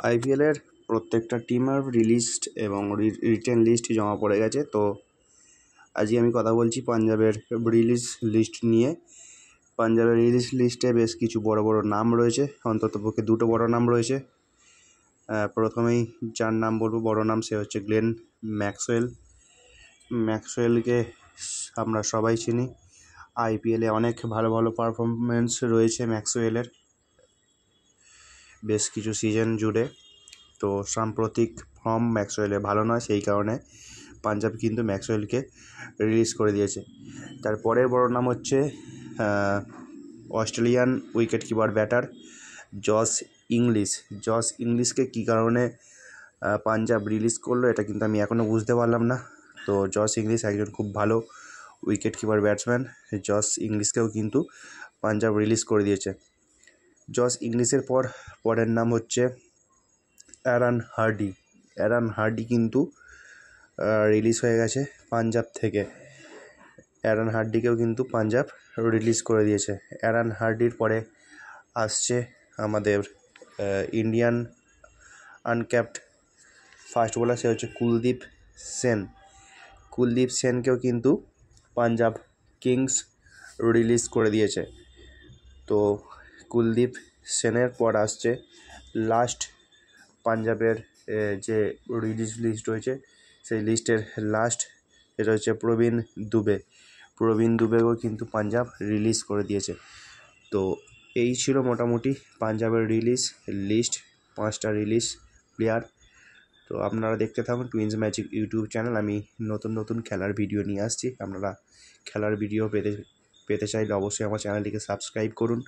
আইপিএলের প্রত্যেকটা টিমের রিলিস্ট এবং রিটেন লিস্ট জমা পড়ে গেছে। তো আজকে আমি কথা বলছি পাঞ্জাবের রিলিজ লিস্ট নিয়ে। পাঞ্জাবের রিলিজ লিস্টে বেশ কিছু বড় বড় নাম রয়েছে, অন্ততপক্ষে দুটো বড় নাম রয়েছে। প্রথমেই যার নাম বলবো বড় নাম, সে হচ্ছে গ্লেন ম্যাক্সওয়েল। ম্যাক্সওয়েলকে আমরা সবাই চিনি। আইপিএলে অনেক ভালো ভালো পারফরমেন্স রয়েছে ম্যাক্সওয়েলের বেশ কিছু সিজন জুড়ে। তো সাম্প্রতিক ফর্ম ম্যাক্সওয়েলের ভালো নয়, সেই কারণে পাঞ্জাব কিন্তু ম্যাক্সওয়েলকে রিলিজ করে দিয়েছে। তারপরের বড় নাম হচ্ছে Australian wicket keeper batter Josh Inglis. Josh ইংলিশকে কী কারণে পাঞ্জাব রিলিজ করলো এটা কিন্তু আমি এখনও বুঝতে পারলাম না। তো জস ইংলিশ একজন খুব ভালো উইকেট কিপার ব্যাটসম্যান। জস ইংলিশকেও কিন্তু পাঞ্জাব রিলিজ করে দিয়েছে। জস ইংলিশের পরের নাম হচ্ছে অ্যারন হার্ডি। অ্যারন হার্ডি কিন্তু রিলিজ হয়ে গেছে পাঞ্জাব থেকে। অ্যারন হার্ডিকেও কিন্তু পাঞ্জাব রিলিজ করে দিয়েছে। অ্যারন হার্ডির পরে আসছে আমাদের ইন্ডিয়ান আনক্যাপড ফাস্ট বোলার, সে হচ্ছে কুলদীপ সেন। কুলদীপ সেনকেও কিন্তু পাঞ্জাব কিংস রিলিজ করে দিয়েছে। তো কুলদীপ সেনের পর আসছে লাস্ট পাঞ্জাবের যে রিলিজ লিস্ট রয়েছে, সেই লিস্টের লাস্ট এটা হচ্ছে প্রবীণ দুবে। প্রবীণ দুবেকেও কিন্তু পাঞ্জাব রিলিজ করে দিয়েছে। তো এই ছিল মোটামুটি পাঞ্জাবের রিলিজ লিস্ট, 5টা রিলিজ প্লেয়ার। তো আপনারা দেখতে থাকুন টুইন্স ম্যাজিক ইউটিউব চ্যানেল। আমি নতুন নতুন খেলার ভিডিও নিয়ে আসছি। আপনারা খেলার ভিডিও পেতে চাইলে অবশ্যই আমার চ্যানেলটিকে সাবস্ক্রাইব করুন।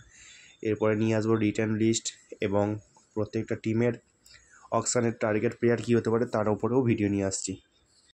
এরপরে নিয়ে আসবো রিটার্ন লিস্ট এবং প্রত্যেকটা টিমের অকশনের টার্গেট প্লেয়ার কী হতে পারে তার উপরেও ভিডিও নিয়ে আসছি।